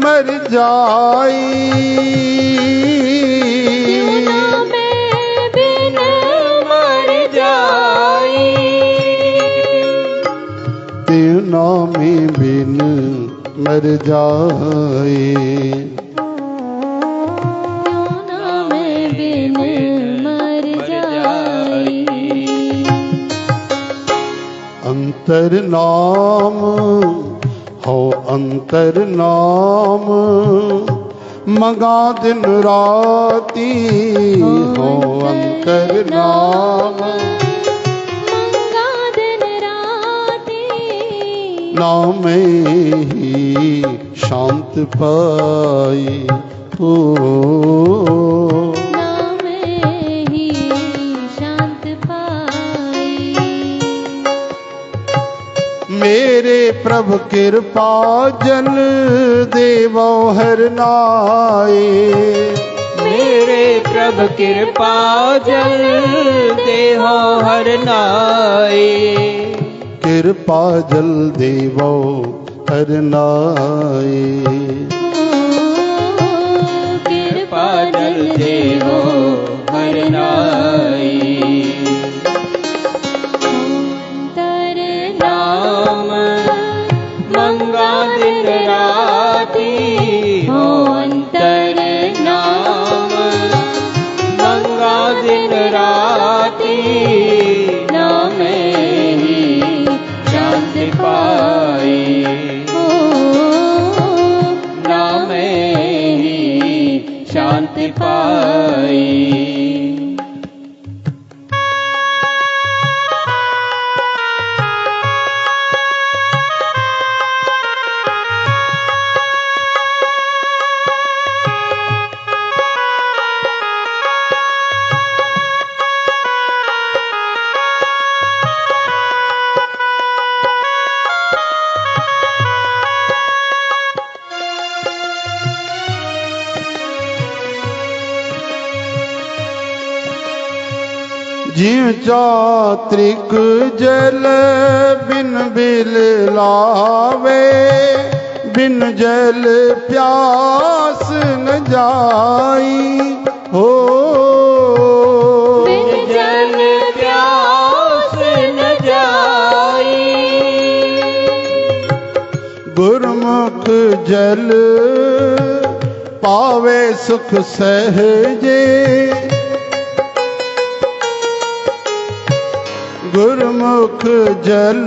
मर जाई। क्यों नाम बिन मर जाई। तेरे नाम बिन मर जाए। क्यों नाम बिन मर जाई। अंतर नाम हो अंतर नाम मगा दिन राती हो अंतर नाम मंगा दिन राती। नाम ही शांत पाई हो। नाम ही शांत पाई। मेरे प्रभु कृपा जल देवो हर नाए। मेरे प्रभु कृपा जल देहो हर नाए। कृपा जल देवो हर नाए। कृपा जल देहो हर नाए। अंतर नाम मंगा दिन राती हो अंतर नाम मंगा दिन राती। नाम ही शांत पाई। नाम ही शांत पाई। जीव चात्रिक जल बिन बिल लावे। बिन जल प्यास न जाई हो। बिन जल प्यास न जाई। गुरमुख जल पावे सुख सहजे। गुरमुख जल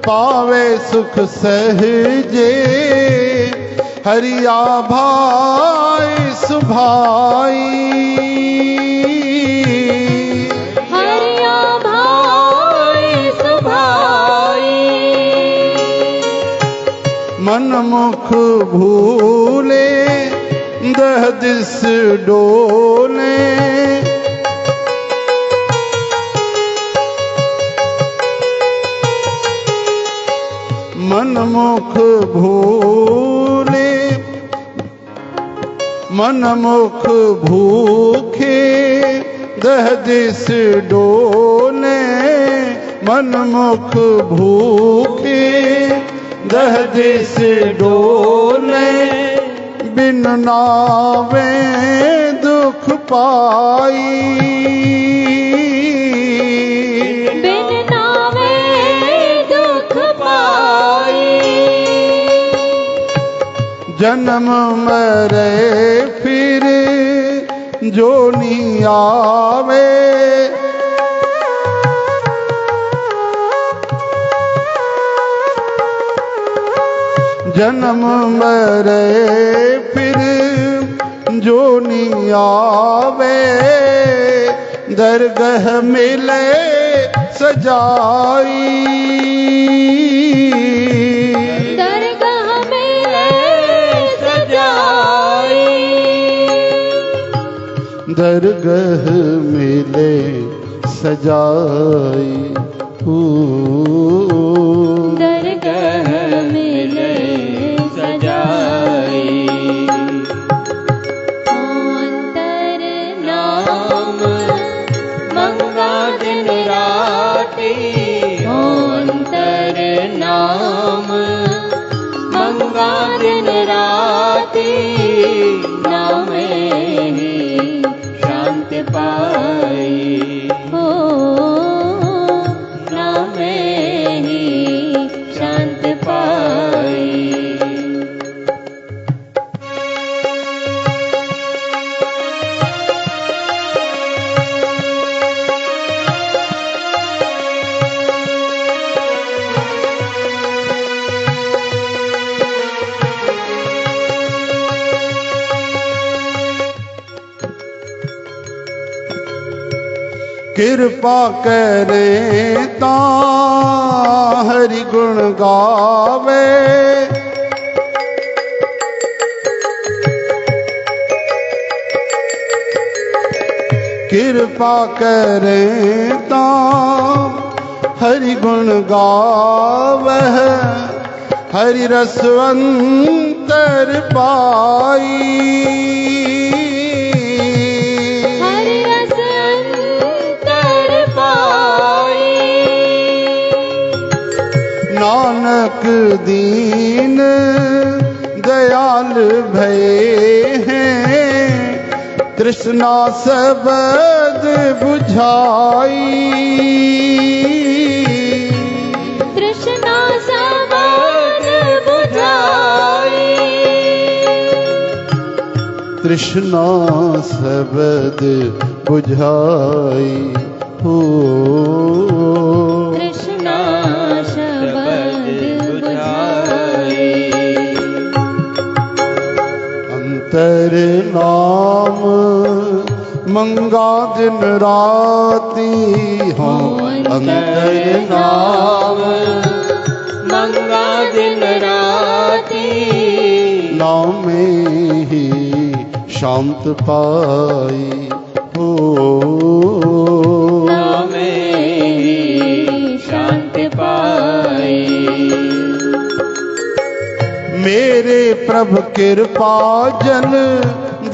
पावे सुख सहजे। हरिया भाई सुभाई। हरिया भाई सुभाई। मन मुख भूले दह दिस डोले। मन मुख भूले मन मुख भूखे दह दिस डोले। मन मुख भूखे दह दिस डोले। बिन नावे दुख पाई। बिन नावे दुख पाई। जन्म मरे फिर जो नी आवे। जन्म मरे फिर जो नी आवे। दरगह मिले सजाई। दरगाह मिले सजाई। दरगह मिले सजाई। दरगाह मिले सजाई। अंतर नाम मंगा दिन राती हो अंतर नाम मंगा मंगा दिन राती नामे ही शांति पाई हो नामे ही शांति पाई कृपा करे ता हरि गुण गावे कृपा करे ता हरि गुण गावे हरि रसवंतर पाई नानक दीन दयाल भये हैं तृष्णा सबद बुझाई तृष्णा सबद बुझाई तृष्णा सबद बुझाई हो अंतर नाम मंगा दिन राती हो अंतर नाम मंगा दिन राती नामे ही शांत पाई हो नामे ही शांत पाई मेरे प्रभु कृपा जन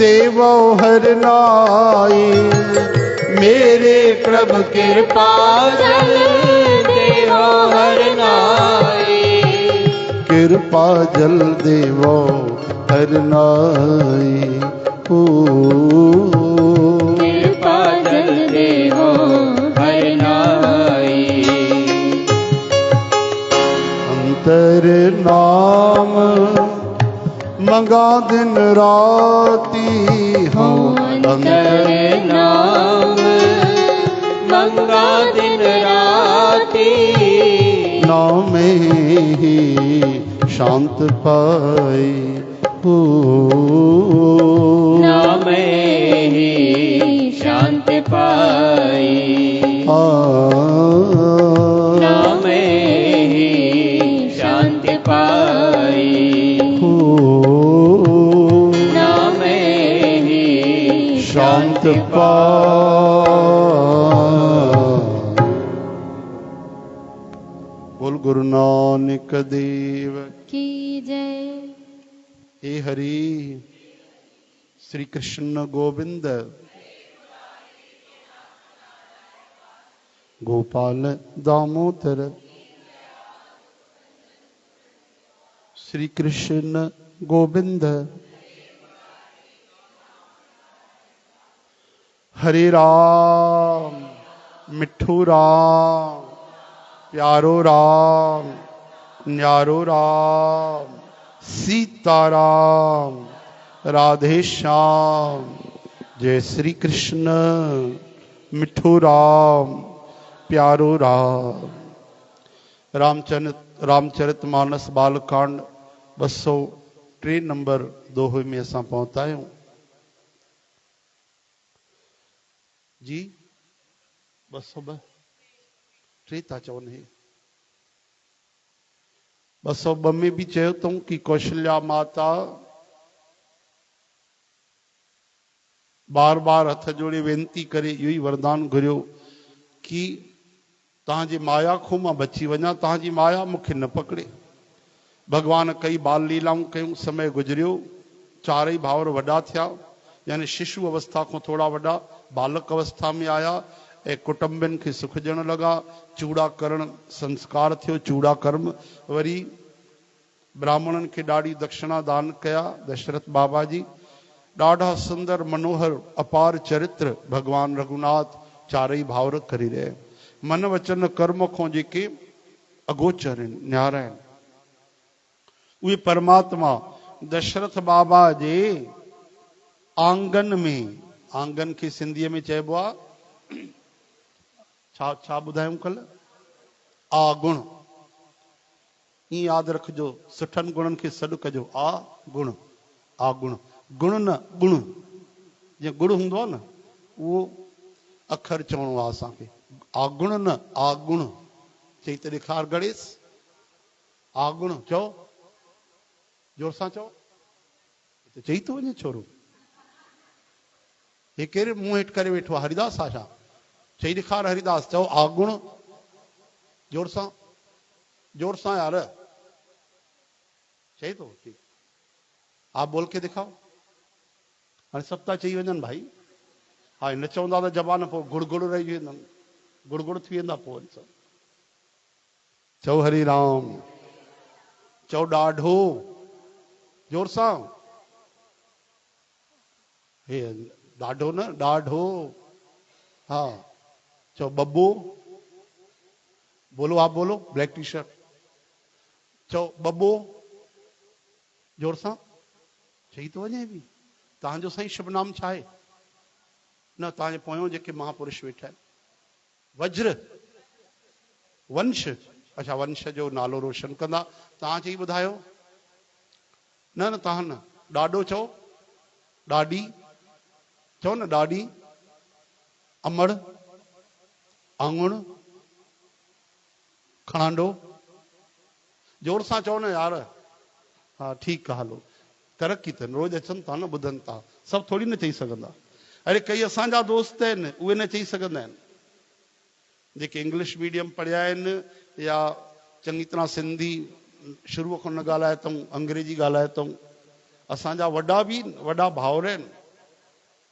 देवो हर नाई मेरे प्रभु कृपा जन देवो हर नाई कृपा जल देवो हर नाई कृपा जल देवो हर नाई अंतर नाम मंगा दिन राती हो अंतर नाम मंगा दिन राती नामे ही शांत पाई हो नामे ही शांत पाई नामे ही शांत पाई नामे ही शांत पा बोल गुरु नानक देव की जय। हे हरि श्री कृष्ण गोविंद गोपाल दामोदर श्री कृष्ण गोविंद हरे राम मिठू राम प्यारो राम न्यारो राम सीताराम राधे श्याम जय श्री कृष्ण मिठू राम प्यारो राम रामचरित मानस बालकांड 203 नंबर 2 में असां पहुता आहियूं जी 202 टे था चवनि 202 में भी चयो अथऊं कि कौशल्या माता बार बार हथ जोड़े वेनती करे इहो ई वरदान घुरियो कि तव्हांजी माया खां मां बची वञा तव्हांजी माया मूंखे न पकड़े भगवान कई बाल लीलाऊं कयूं समय गुजरियो चारई भावर वॾा थिया यानी शिशु अवस्था को थोड़ा वॾा बालक अवस्था में आया ऐं कुटुंबनि खे सुख ॾियण लॻा चूड़ा करण संस्कार थियो चूड़ा कर्म वरी ब्राह्मणन खे ॾाढी दक्षिणा दान कया दशरथ बाबा जी। ॾाढा सुंदर मनोहर अपार चरित्र भगवान रघुनाथ चारई भावर करी रहे। मन वचन कर्म खां जेके अगोचर आहिनि न्यारा आहिनि उहे परमात्मा दशरथ बाबा जे आंगन में, आंगन खे सिंधीअ में चइबो आहे छा छा ॿुधायूं कल, आगुण। ईअं यादि रखिजो, सुठनि गुणनि खे सॾु कजो, आ गुण, आगुण, गुण न गुण। जीअं गुड़ हूंदो आहे न उहो अखर चवणो आहे असांखे, आगुण न आगुण। चई त ॾेखार गणेश, आगुण चओ, जोर सां चओ। त चई थो वञे छोरो, हे केरु मुंहुं हेठि करे वेठो आहे, हरिदास आहे छा? चई ॾेखार हरिदास, चओ आगुण, जोर सां, जोर सां यार। चई थो ठीक, आप बोल के दिखाओ। हाणे सभु था चई वञनि भाई, हा न चवंदा त जबान पोइ गुड़ गुड़ रही वेंदा, गुड़ गुड़ थी वेंदा पोइ सभु। चओ हरि राम, चओ ॾाढो, जोर सां, हे ॾाढो न ॾाढो, हा। चओ बब्बो, बोलो आप बोलो, ब्लैक टी शर्ट। चओ बब्बो, जोर सां। चई थो वञे बि, तव्हांजो साईं शुभ नाम छा आहे? न तव्हांजे पोयों जेके महापुरुष वेठा आहिनि, वज्र वंश, अच्छा वंश जो नालो रोशन कंदा। तव्हां चई ॿुधायो, न न तव्हां न, ॾाढो चओ, ॾाढी चओ न, ॾाढी, अमड़, आंगुण, खणांडो, जोर सां चओ न यार। हा ठीकु आहे, हलो तरक़ी अथनि, रोज़ अचनि था न, ॿुधनि था, सभु थोरी न चई सघंदा। अरे कई असांजा दोस्त आहिनि उहे न चई सघंदा आहिनि, जेके इंग्लिश मीडियम पढ़िया आहिनि या चङी तरह सिंधी शुरूअ खां न ॻाल्हाए अथऊं, अंग्रेजी ॻाल्हाए अथऊं। असांजा वॾा बि वॾा भाउर आहिनि,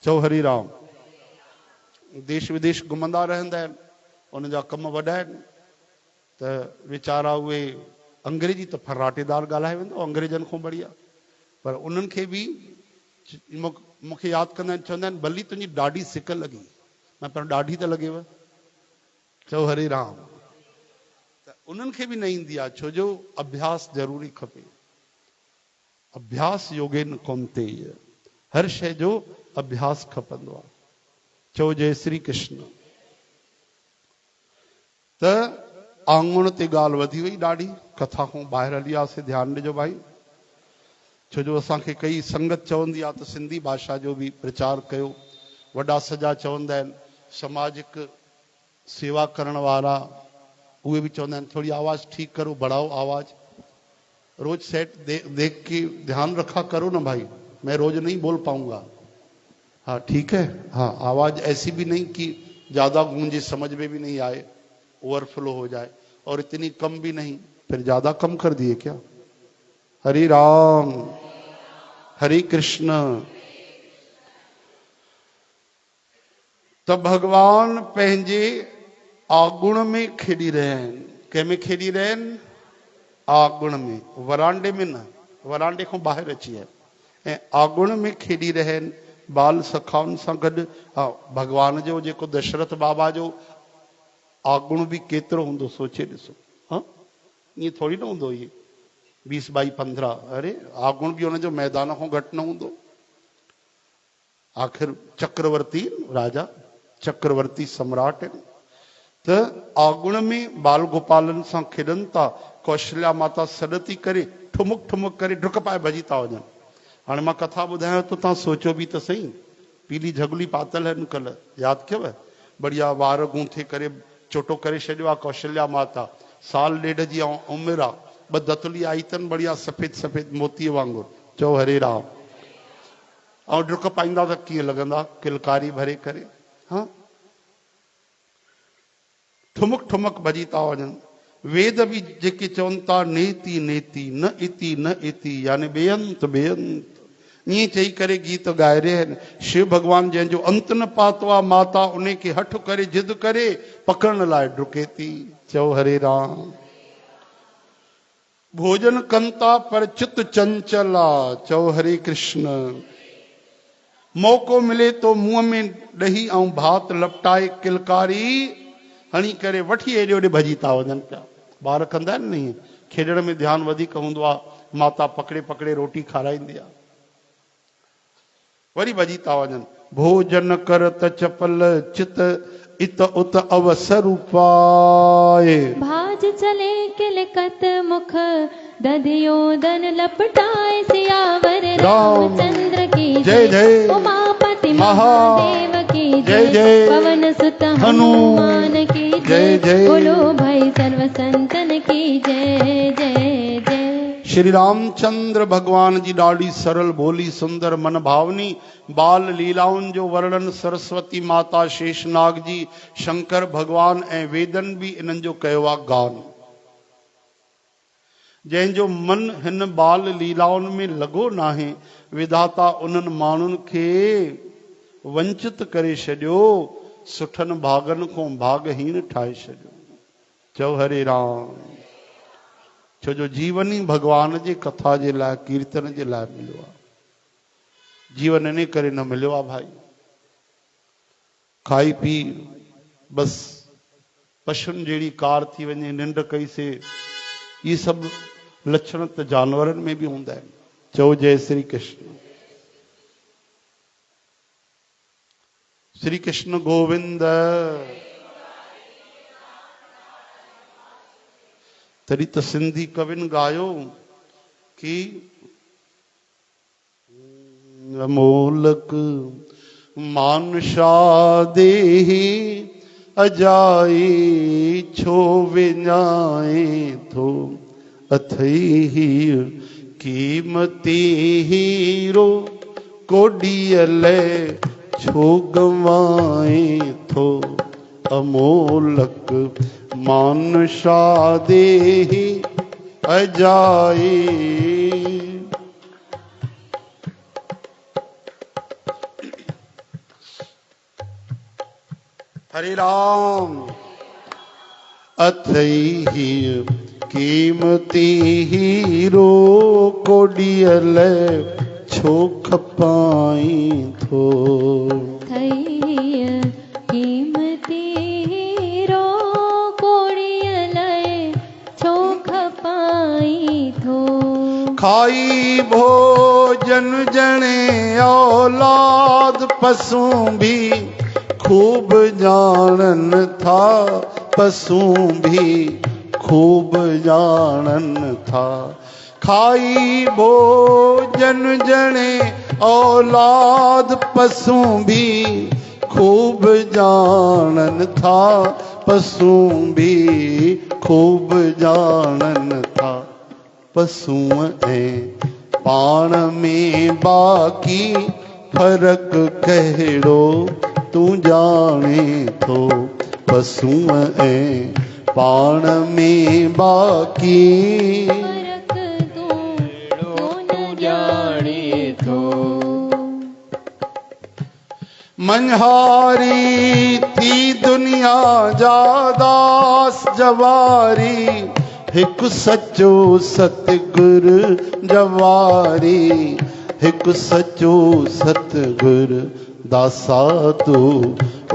चओ हरि राम, देश विदेश घुमंदा रहंदा आहिनि, उनजा कम वॾा आहिनि, त वीचारा उहे अंग्रेजी त फर्राटेदार ॻाल्हाए वेंदो अंग्रेजनि खां बढ़िया। पर उन्हनि खे बि मूंखे यादि कंदा आहिनि, चवंदा आहिनि भली तुंहिंजी ॾाढी सिक लॻी, मां पर ॾाढी त लॻेव। चओ हरि राम, त उन्हनि खे बि न ईंदी आहे, छो जो अभ्यास ज़रूरी खपे। अभ्यास योगेन कौन्तेय, हर शइ जो अभ्यास खपंदो आहे। चओ जय श्री कृष्ण। त आंगुण ते ॻाल्हि वधी वई ॾाढी, कथा खां ॿाहिरि हली वियासीं, ध्यानु ॾिजो भाई, छो जो असांखे कई संगत चवंदी आहे त सिंधी भाषा जो बि प्रचार कयो। वॾा सॼा चवंदा आहिनि, सामाजिक सेवा करण वारा उहे बि चवंदा आहिनि थोड़ी आवाज़ ठीक करो, बढ़ाओ आवाज़, रोज सेट देख के ध्यान रखा करो ना भाई, मैं रोज नहीं बोल पाऊंगा। हाँ ठीक है, हाँ आवाज़ ऐसी भी नहीं कि ज़्यादा गूंजे, समझ में भी नहीं आए, ओवरफ्लो हो जाए, और इतनी कम भी नहीं, फिर ज़्यादा कम कर दिए क्या? हरि राम, हरि कृष्ण। तब भगवान पंहिंजे आगुण में खेॾी रहिया आहिनि। कंहिंमें खेॾी रहिया आहिनि? आगुण में, वरांडे में न, वरांडे खां ॿाहिरि अची विया ऐं आगुण में खेॾी रहिया आहिनि बाल सखाउनि सां गॾु। हा, भगवान जो जेको दशरथ बाबा जो आगुण बि केतिरो हूंदो सोचे ॾिसो। हाँ, ईअं थोरी न हूंदो, इहे 20/15, अरे आगुण बि हुनजो मैदान खां घटि न हूंदो। आख़िर चक्रवर्ती राजा, चक्रवर्ती सम्राट आहिनि। त आगुण में बाल गोपालन सां खेॾनि था, कौशल्या माता सॾ थी करे, ठुमुक ठुमुक करे डुक पाए भॼी था वञनि। हाणे मां कथा ॿुधायां तो तव्हां सोचो बि त सही, पीली झगुली पातल आहिनि कल्ह, यादि कयव? बढ़िया वार गूंथे करे चोटो करे छॾियो आहे कौशल्या माता, साल ॾेढ जी उमिरि आहे, 2 दतुली आई अथनि बढ़िया सफ़ेद सफ़ेद मोतीअ वांगुरु। चओ हरे राम। ऐं डुक पाईंदा त कीअं लॻंदा, किलकारी भरे करे। हाँ, ठुमक ठुमक भॼी था वञनि। वेद बि जेके चवनि था नेति नेति न इति न इति, यानी बेअंत बेअंत, ईअं चई करे गीत ॻाए रहिया आहिनि। शिव भॻवान जंहिंजो अंत न पातो आहे, माता उन खे हठ करे जिद करे पकड़ण लाइ डुके थी। चओ हरे राम। भोजन कंता पर चित चंचला। चौ हरे कृष्ण। मौको मिले तो मुंह में ॾही ऐं भात लपटाए किलकारी हणी करे वठी एॾे ओॾे भॼी था वञनि पिया। ॿार कंदा आहिनि नी, खेॾण में ध्यानु वधीक हूंदो आहे, माता पकड़े पकड़े रोटी खाराईंदी आहे, वरी भॼी था वञनि। भोजन कर त चपल चित इत उत अवसर उपाए। भाज चले किलकत मुख दधियोदन लपटाए। सियावर रामचंद्र की जय जय। उमापति महादेव की जय। पवन सुत हनुमान की जय जय। बोलो भाई सर्व संतन की जय जय जय। श्री रामचंद्र भगवान जी ॾाढी सरल बोली, सुंदर मन भावनी बाल लीलाउनि जो वर्णन सरस्वती माता, शेषनाग जी, शंकर भगवान ऐं वेदन भी इन्हनि जो कयो आहे गान। जंहिंजो मन हिन बाल लीलाउनि में लॻो नाहे, विधाता उन्हनि माण्हुनि खे वंचित करे छॾियो, सुठनि भागनि खां भागहीन ठाहे छॾियो। चओ हरे राम। छो जो जीवन ही भगवान जी कथा जे लाइ, कीर्तन जे लाइ मिलियो आहे। जीवन इन करे न मिलियो आहे भाई। खाई पी बस पशुनि जहिड़ी कार थी वञे, निंड कई से, ये सब लक्षण त जानवरनि में भी हूंदा आहिनि। चओ जय श्री कृष्ण। श्री कृष्ण गोविंद। तरी तो सिंधी कविन गायो कि अमोलक मानशा देहि अजाई छो विञाए थो अथई कीमती हीरो कोडियल छो गवाए थो। अमोलक मानशा देहि अजाई। हरे राम। अथई कीमती हीरो कोडियल छो खपाई थो। कीमती हीरो कोडियल छो खपाई थो। खाई भोजन जने औलाद पशु भी खूब जानन था। पशु भी खूब जानन था। खाई भोजन जने औलाद पशु भी खूब जानन था। पशु भी खूब जानन था। पशु ऐं पाण में बाकी फर्क कहिड़ो तू जाने थो। पशु ऐं पाण में बाकी फर्क तू जाने थो। मनहारी थी दुनिया जादास जवारी। हिकु सचो सतगुरु जवारी। हिकु सचो सतगुरु दासा तू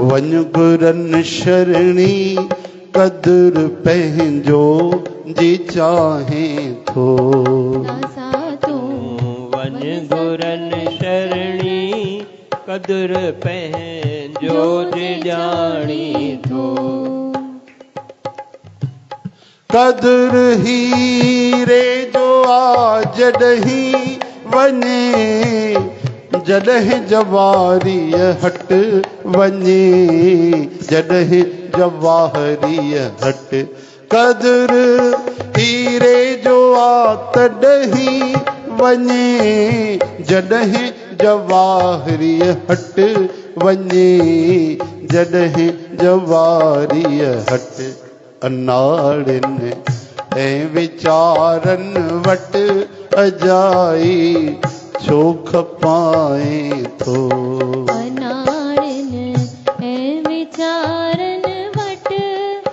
वञ गुरन शरणी। कदुर पंहिंजो जी चाहे थो। दासा तू वञ गुरन शरणी। कदुर पंहिंजो जी ॼाणी थो। कदुर हीरे जो आ जॾहिं वञे। जॾहिं जवारीअ हट वञे। जॾहिं जवाहरीअ हट। कदुर हीरे जो आ तॾहिं वञे। जॾहिं जवाहरीअ हट वञे। जॾहिं जवारीअ हट। अनाड़िन ऐं वीचारन वट अजाई छो खपाए थो। अनाड़िन ऐं वीचारन वट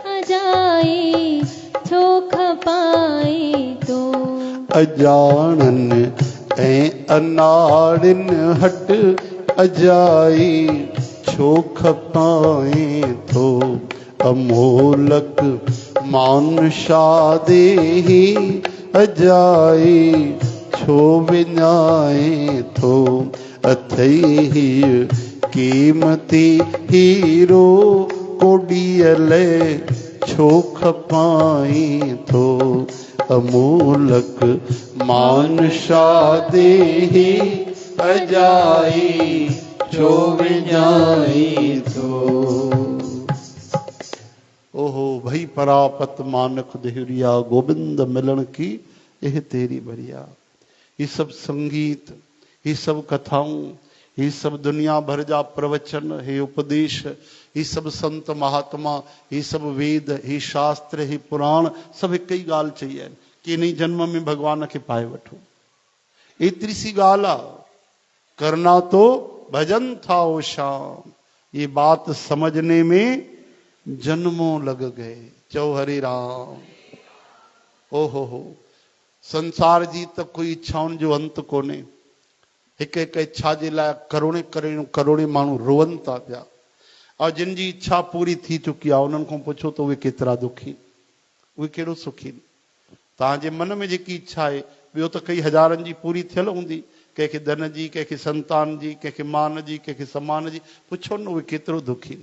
अजाई छो खपाए थो। अजाणन ऐं अनाड़िन हट अजाई छो खपाए थो अमोलक मानुषा देही अजाई छो विञाए थो अथई कीमती हीरो कोडियले छो खपाई थो अमोलक मानुषा देही अजाई छो विञाई थो। ओहो भई परापत मानक देहरिया गोविंद मिलन की यह तेरी बरिया। ये सब संगीत, ये सब कथाओं, ये सब दुनिया भर जा प्रवचन, हे उपदेश, ये सब संत महात्मा, ये सब वेद, ये शास्त्र, ये पुराण, सब एक ही गाल चाहिए कि नहीं जन्म में भगवान के पाए वठो। एतरी सी गाला करना तो भजन था ओ शाम। ये बात समझने में जन्मों लग गए। चौ हरे राम। ओ हो संसार जी तक कोई इच्छाउनि जो अंत कोने। हिक हिक इच्छा जे लाइ करोड़े करोड़े माण्हू रोअनि था पिया। और जिन जी इच्छा पूरी थी चुकी आहे उन्हनि खां पुछो तो उहे केतिरा दुखी, उहे कहिड़ो सुखी। तव्हांजे मन में जेकी इच्छा आहे ॿियो त कई हज़ारनि जी पूरी थियल हूंदी, कंहिंखे धन जी, कंहिंखे संतान जी, कंहिंखे मान जी, कंहिंखे सम्मान जी। पुछो न उहे केतिरो दुखी।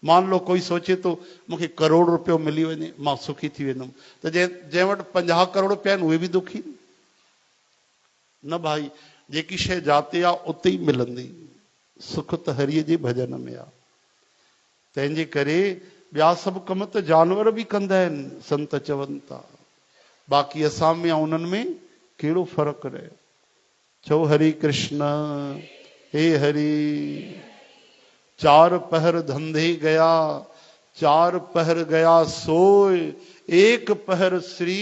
मान लो कोई सोचे तो मूंखे करोड़ रुपयो मिली वञे मां सुखी थी वेंदुमि, त जंहिं वटि 50 करोड़ रुपया आहिनि उहे बि दुखी न। भाई जेकी शइ जाते आहे उते ई मिलंदी। सुख त हरीअ जे भजन में आहे। तंहिंजे करे ॿिया सभु कम त जानवर बि कंदा आहिनि, संत चवनि था। बाक़ी असां में ऐं उन्हनि में कहिड़ो फ़र्क़ु रहे। चओ हरे कृष्ण। हे हरि। 4 पहर धंधे गया, 4 पहर गया सोए, 1 पहर श्री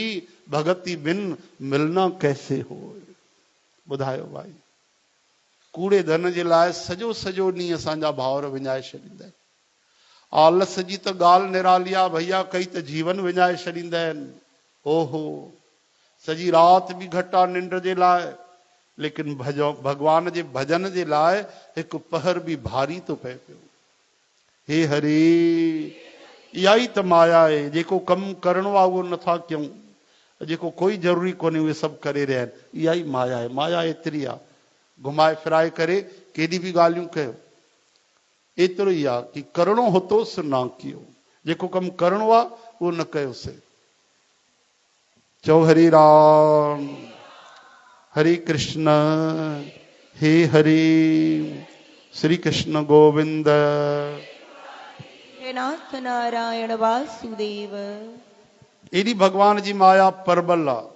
भगति बिन मिलना कैसे हो। ॿुधायो भाई, कूड़े धन जे लाइ सॼो सॼो ॾींहुं असांजा भाउर विञाए छॾींदा आहिनि। आलस जी त ॻाल्हि निराली आहे भैया, कई त जीवन विञाए छॾींदा आहिनि। ओहो सॼी राति बि घटा निंड जे लाइ, लेकिन भगवान जे भजन जे लाइ हिकु पहर बि भारी थो पए पियो। हे हरे, इहा ई त माया आहे। जेको कमु करिणो आहे उहो नथा कयूं, जेको कोई ज़रूरी कोन्हे उहे सभु करे रहिया आहिनि। इहा ई माया आहे। माया एतिरी आहे, घुमाए फिराए करे केॾी बि ॻाल्हियूं कयो। एतिरो ई आहे कि करिणो होतोसि ना कयो, जेको कमु करिणो आहे उहो न कयोसीं। चओ हरे राम। हरे कृष्ण। हे हरे। श्री कृष्ण गोविंद। हे नाथ नारायण वासुदेव। एडी भगवान जी माया परबल आहे।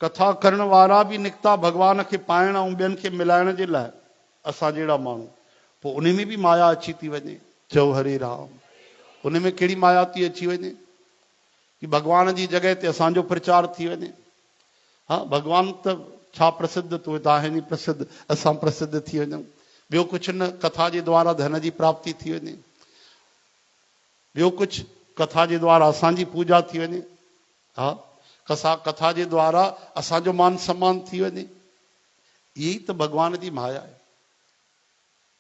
कथा करण वारा बि निकिता भगवान खे पाइण ऐं ॿियनि खे मिलाइण जे लाइ, असां जहिड़ा माण्हू। पोइ उन में बि माया अची थी वञे। चओ हरे राम। उन में कहिड़ी माया थी अची वञे कि भगवान जी जॻह ते असांजो प्रचार थी वञे। हाँ, भगवान त छा प्रसिद्ध तो आहिनि प्रसिद्ध, असां प्रसिद्ध थी वञूं। ॿियो कुझु न, कथा जे द्वारा धन जी प्राप्ति थी वञे। ॿियो कुझु, कथा जे द्वारा असांजी पूजा थी वञे। हा, कथा जे द्वारा असांजो मान सम्मान थी वञे। इहे ई त भगवान जी माया आहे।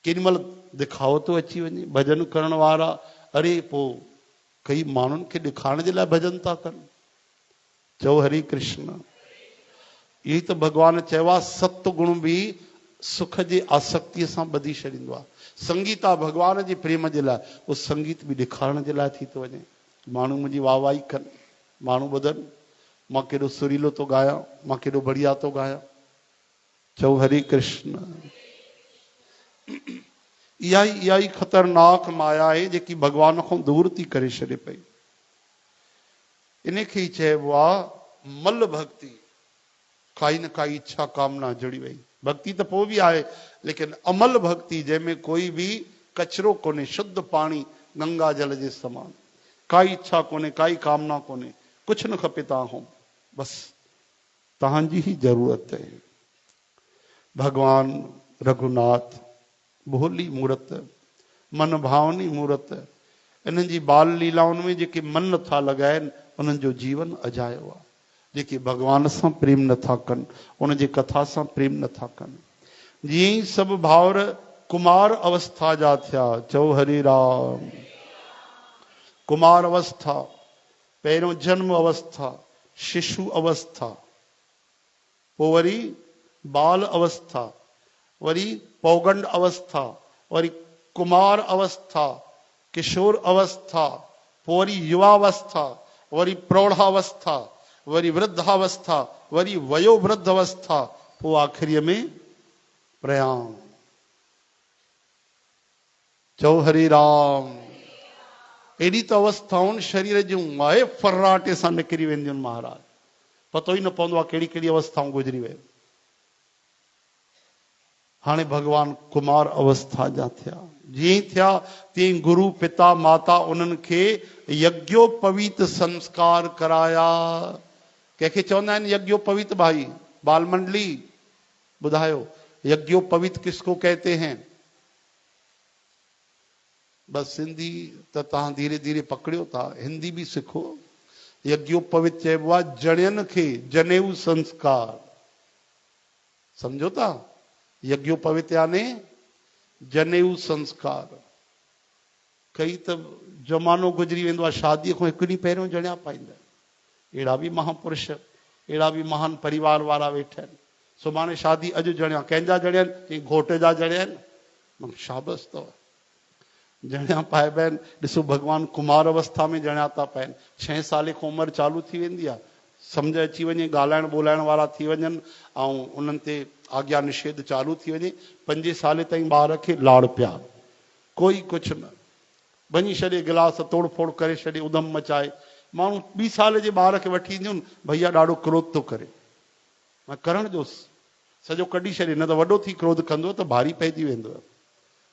केॾी महिल दिखावो थो अची वञे। भजन करण वारा अरे पोइ कई माण्हुनि खे ॾेखारण जे लाइ भजन था कनि। चओ हरे कृष्ण। यही तो भगवान चयो आहे, सतगुण भी सुख जी आसक्ति सां ॿधी छॾींदो आहे। संगीत आहे भगवान जे प्रेम जे लाइ, उहो संगीत बि ॾेखारण जे लाइ थी थो वञे। माण्हू मुंहिंजी वाहवाही कनि, माण्हू ॿुधनि मां केॾो सुरीलो थो ॻायां, मां केॾो बढ़िया थो ॻायां। चओ हरे कृष्ण। इहा ई ख़तरनाक माया आहे जेकी भगवान खां दूर थी करे छॾे पई। इन खे ई चइबो आहे मल भक्ति। काई न काई इच्छा कामना जुड़ी वई। भक्ति त पोइ बि आहे, लेकिन अमल भक्ति जंहिंमें कोई बि कचरो कोन्हे, शुद्ध पाणी गंगा जल जे समान। काई इच्छा कोन्हे, काई कामना कोन्हे, कुझु न खपे तव्हां खां, बसि तव्हांजी ई ज़रूरत आहे। भगवान रघुनाथ भोली मूर्त, मन भावनी मूर्त, इन्हनि जी बाल लीलाउनि में जेके मन नथा लॻाइनि उन्हनि जो जीवन अजायो आहे। जेके भगवान सां प्रेम नथा कनि, उन जी कथा सां प्रेम नथा कनि। जीअं ई सभु भाउर कुमार अवस्था जा थिया, चओ हरि राम। कुमार अवस्था, पहिरियों जन्म अवस्था, शिशु अवस्था, पोइ वरी बाल अवस्था, वरी पौगंड अवस्था, वरी कुमार अवस्था, किशोर अवस्था, पोइ वरी युवावस्था, वरी प्रौढ़ावस्था, वरी वृद्धावस्था, वरी वयोवृद्ध अवस्था, पोइ आखिरीअ में प्रयाण। चओ हरि राम। एॾी त अवस्थाऊं शरीर जूं आहे फर्राटे सां निकिरी वेंदियूं आहिनि महाराज, पतो ई न पवंदो आहे कहिड़ी कहिड़ी अवस्थाऊं गुज़री वियूं। हाणे भगवान कुमार अवस्था जा थिया, जीअं थिया तीअं गुरु पिता माता उन्हनि खे यज्ञोपवीत संस्कार कराया। कंहिंखे चवंदा आहिनि यज्ञोपवीत? भाई बाल मंडली ॿुधायो, यज्ञोपवीत किसको कहते हैं? बस सिंधी त तव्हां धीरे धीरे पकड़ियो था, हिंदी बि सिखो। यज्ञोपवीत चइबो आहे जणियनि खे जनेऊ संस्कार, सम्झो था? यज्ञोपवीत यानी जनेऊ संस्कार। कई त ज़मानो गुज़री वेंदो आहे, शादीअ खां हिकु ॾींहुं पहिरियों जणिया पाईंदा। अहिड़ा बि महापुरुष, अहिड़ा बि महान परिवार वारा वेठा आहिनि। सुभाणे शादी, अॼु जणिया, कंहिंजा जणिया आहिनि? चई घोट जा जणिया आहिनि। शाबस अथव, जणिया पाइबा आहिनि। ॾिसो भगवान कुमार अवस्था में जणिया था पाइनि। 6 साले खां उमिरि चालू थी वेंदी आहे, सम्झ अची वञे, ॻाल्हाइण ॿोलाइण वारा थी वञनि, ऐं उन्हनि ते आज्ञा निषेध चालू थी वञे। 5 साले ताईं ॿार खे लाड़ प्यार, कोई कुझु न। वञी छॾे गिलास तोड़ फोड़ करे छॾे, उधम मचाए। माण्हू 2 साल जे ॿार खे वठी ईंदियूं आहिनि, भैया ॾाढो क्रोध थो करे, मां करण ॾियोसि, सॼो कढी छॾे, न त वॾो थी क्रोध कंदो त भारी पइजी वेंदो।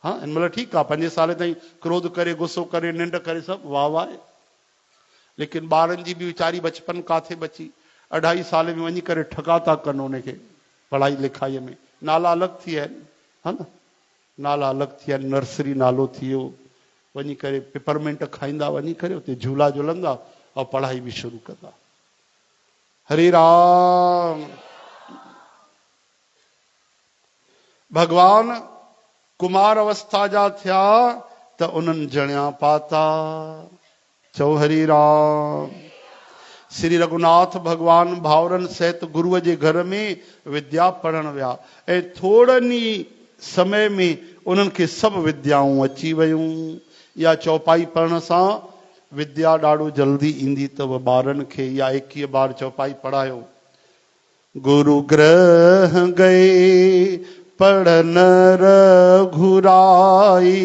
हाँ, हिन महिल ठीकु आहे, 5 साल ताईं क्रोध करे, गुस्सो करे, निंड करे, सभु वाह वाह। लेकिन ॿारनि जी बि वीचारी बचपन काथे बची। 2.5 साल में वञी करे ठका था कनि उनखे पढ़ाई लिखाईअ में। नाला अलॻि थी विया आहिनि, हा न, नाला अलॻि थी विया आहिनि। नर्सरी नालो थी वियो, वञी करे पिपरमेंट खाईंदा, वञी करे उते झूला झूलंदा और पढ़ाई भी शुरू कंदा। हरे राम। भगवान कुमार अवस्था जा थिया त उन्हनि जणिया पाता। चओ हरि राम। श्री रघुनाथ भगवान भाउरनि सहित गुरुअ जे घर में विद्या पढ़ण विया ऐं थोड़नि ई समय में उन्हनि खे सभु विद्याऊं अची वयूं। या चौपाई पढ़ण सां विद्या ॾाढो जल्दी ईंदी अथव ॿारनि खे। या 21 बार चौपाई पढ़ायो। गुरु ग्रह गए पढ़न रघुराई,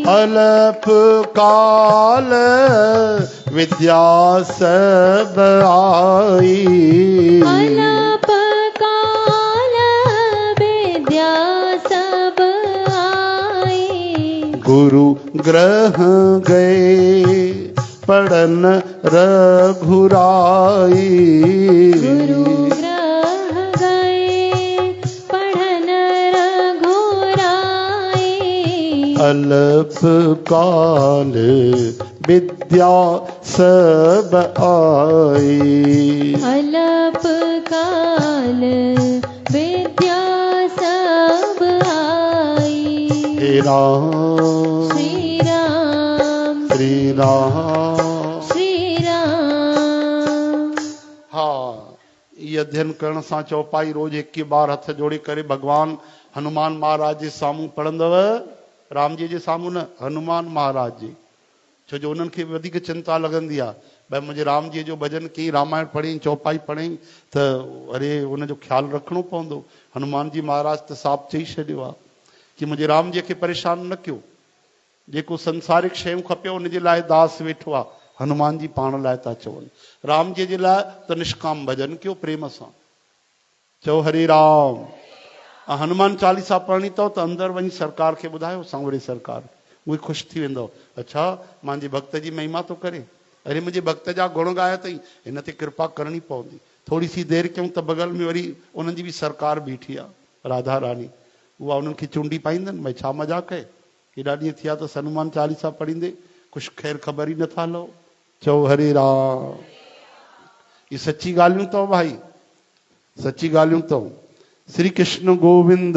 अल्प काल विद्या सब आई, अल्प काल विद्या सब आई। गुरु ग्रह गए पढ़न रघुराई, गुरु ग्रह गए पढ़न रघुराई, अल्प काल विद्या सब आई, अल्प काल विद्या सब आई। हे राम श्री राम श्री राम श्री राम। हाँ, ये अध्ययन करण सां चौपाई रोज 21 बार हथ जोड़े करे भगवान हनुमान महाराज जे साम्हूं पढ़ंदव। राम जी जे साम्हूं न, हनुमान महाराज जी। छो जो उन्हनि खे वधीक चिंता लॻंदी आहे, भई मुंहिंजे राम जी जो भजन कई, रामायण पढ़ी, चौपाई पढ़ी त अरे उनजो ख्यालु रखिणो पवंदो। हनुमान जी महाराज त साफ़ चई छॾियो आहे कि मुंहिंजे राम जी खे परेशान न कयो। जेको संसारिक शयूं खपे उनजे लाइ दास वेठो आहे, हनुमान जी पाण लाइ था चवनि। राम जी जे लाइ त निष्काम भजन कयो प्रेम सां। चओ हरे राम। हनुमान चालीसा पढ़णी अथव त अंदरि वञी सरकार खे ॿुधायो, सांवरे सरकार, उहे ख़ुशि थी वेंदव। अच्छा, मुंहिंजे भक्त जी महिमा थो करे, अरे मुंहिंजे भक्त जा गुण ॻाया अथई, हिन ते कृपा करणी पवंदी। थोरी सी देरि कयूं त बगल में वरी उन्हनि जी बि सरकार बीठी आहे, राधा रानी। उहा उन्हनि खे चूंडी पाईंदनि, भई छा मज़ाक आहे, केॾा ॾींहं थिया त हनुमान चालीसा पढ़ींदे कुछ ख़ैर ख़बर ही नथा लो। चओ हरे राम। ये सच्ची ॻाल्हियूं अथव भाई, सच्ची ॻाल्हियूं अथव। श्री कृष्ण गोविंद।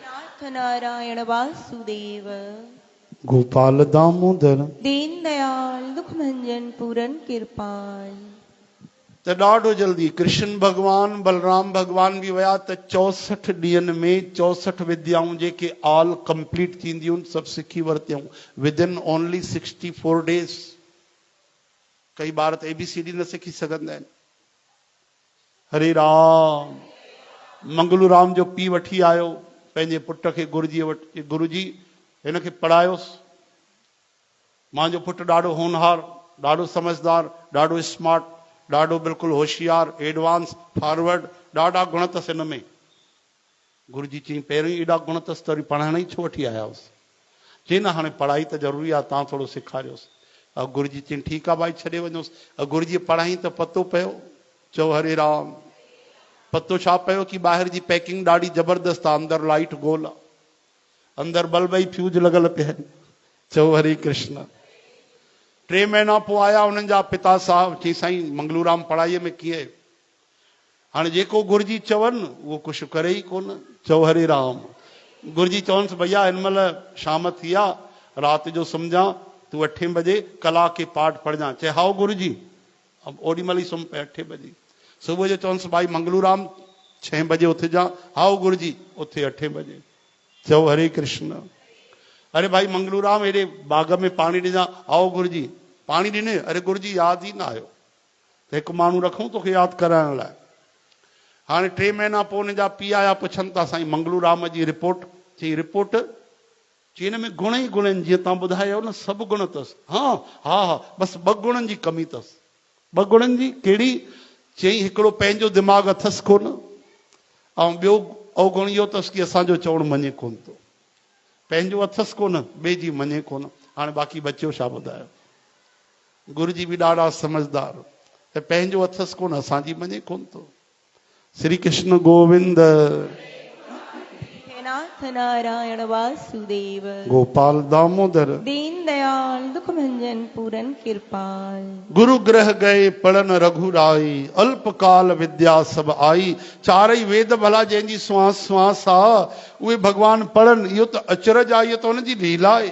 नाथ नारायण वासुदेव। गोपाल दामोदर। दीन दयाल दुख भंजन पूरन कृपाल। तो ॾाढो जल्दी कृष्ण भगवान बलराम भगवान भी वया तो 64 ॾींहंनि में 64 विद्याऊं जेके ऑल कंप्लीट थींदियूं सब सिखी वरतियूं विद इन ओनली 64 डेज। कई बार तो ABCD न सिखी सघंदा आहिनि। हरे राम। मंगलू राम जो पी वठी आयो पंहिंजे पुट खे गुरुजी वटि, गुरुजी हिन खे पढ़ायोसि। मुंहिंजो पुटु ॾाढो होनहार, ॾाढो समझदार, ॾाढो स्मार्ट, ॾाढो बिल्कुलु होशियार, एडवांस, फॉरवर्ड, ॾाढा गुण अथसि हिन में। गुरुजी चई पहिरियों एॾा गुण अथसि त वरी पढ़ाइण ई छो वठी आया हुअसि। चई न हाणे पढ़ाई त ज़रूरी आहे, तव्हां थोरो सेखारियोसि। गुरुजी चई ठीकु आहे भाई छॾे वञोसि। गुरुजी पढ़ाई त पतो पियो। चओ हरे राम। पतो छा पियो कि ॿाहिरि जी पैकिंग ॾाढी ज़बरदस्त आहे, अंदरि लाइट गोल आहे, अंदरि बल्ब ई फ्यूज लॻल पिया आहिनि। चओ हरे कृष्ण। 3 महीना पोइ आया उन्हनि जा पिता साहब, चई साईं मंगलूराम पढ़ाईअ में कीअं आहे? हाणे जेको गुरुजी चवनि उहो कुझु करे ई कोन। चओ हरे राम। गुरुजी चवनिसि भैया हिन महिल शाम थी आहे, राति जो सम्झां तूं 8 बजे कलाक के पाठ पढ़जां। चए हाओ गुरुजी। अब ओॾी महिल ई सुम्ही पए 8 बजे। सुबुह जो चवनिसि भाई मंगलूराम 6 बजे उथिजां। हाओ गुरुजी। उथे 8 बजे। चओ हरे कृष्ण। अरे भाई मंगलूराम हेॾे बाग में पाणी ॾिजां। आओ गुरुजी। पाणी ॾिने। अरे गुरुजी यादि ई न आयो। त हिकु माण्हू रखूं तोखे यादि कराइण लाइ। हाणे 3 महीना पोइ हुन जा पीउ आया, पुछनि था साईं मंगलूराम जी रिपोर्ट। चई रिपोर्ट? चई हिन में गुण ई गुण आहिनि, जीअं तव्हां ॿुधायो न सभु गुण अथसि। हा हा हा बसि 2 गुणनि जी कमी अथसि। 2 गुणनि जी कहिड़ी? चई हिकिड़ो पंहिंजो दिमाग़ अथसि कोन, ऐं ॿियो अवगुण इहो अथसि कि असांजो चवणु मञे कोन थो। पंहिंजो अथसि कोन, ॿिए जी मञे कोन। हाणे बाक़ी बचियो छा ॿुधायो। गुरुजी बि ॾाढा समझदार, त पंहिंजो अथसि कोन, असांजी मञे कोन थो। श्री कृष्ण गोविंद। हे नाथ नारायण वासुदेव। गोपाल दामोदर। दीन दयाल दुख भंजन पूरन कृपाल। गुरु ग्रह गए पढ़न रघुराई, अल्प काल विद्या सब आई। 4 वेद भला जंहिंजी श्वास श्वास आ उहे भगवान पढ़न, इहो त अचरज आहे, इहो त हुनजी लीला आहे।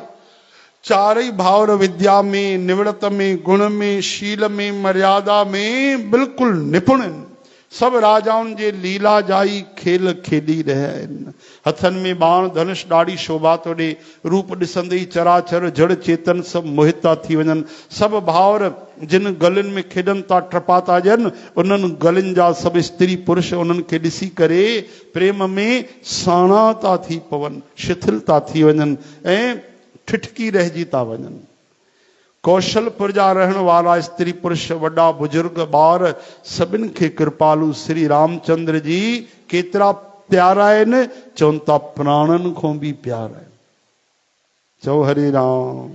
4 भावर विद्या में, निवृत में, गुण में, शील में, मर्यादा में बिल्कुलु निपुण आहिनि। सब राजाउनि जे लीला जाई खेल खेॾी रहिया आहिनि। हथनि में बाण धनुष ॾाढी शोभा थो ॾे। रूप ॾिसंदे ई चराचर जड़ चेतन सभु मोहित था थी वञनि। सभु भावर जिन गलियुनि में खेॾनि था, टपा था ॾियनि, उन्हनि गलियुनि जा सभु स्त्री पुरुष उन्हनि खे ॾिसी करे प्रेम में साणा था थी पवनि, शिथिल था थी वञनि ऐं ठिठकी रहिजी था वञनि। कौशलपुर जा रहण वारा स्त्री पुरुष, वॾा बुजुर्ग, ॿार, सभिनि खे कृपालु श्री रामचंद्र जी केतिरा प्यारा आहिनि। चवनि था प्राणनि खां बि प्यारा आहिनि। चओ हरे राम।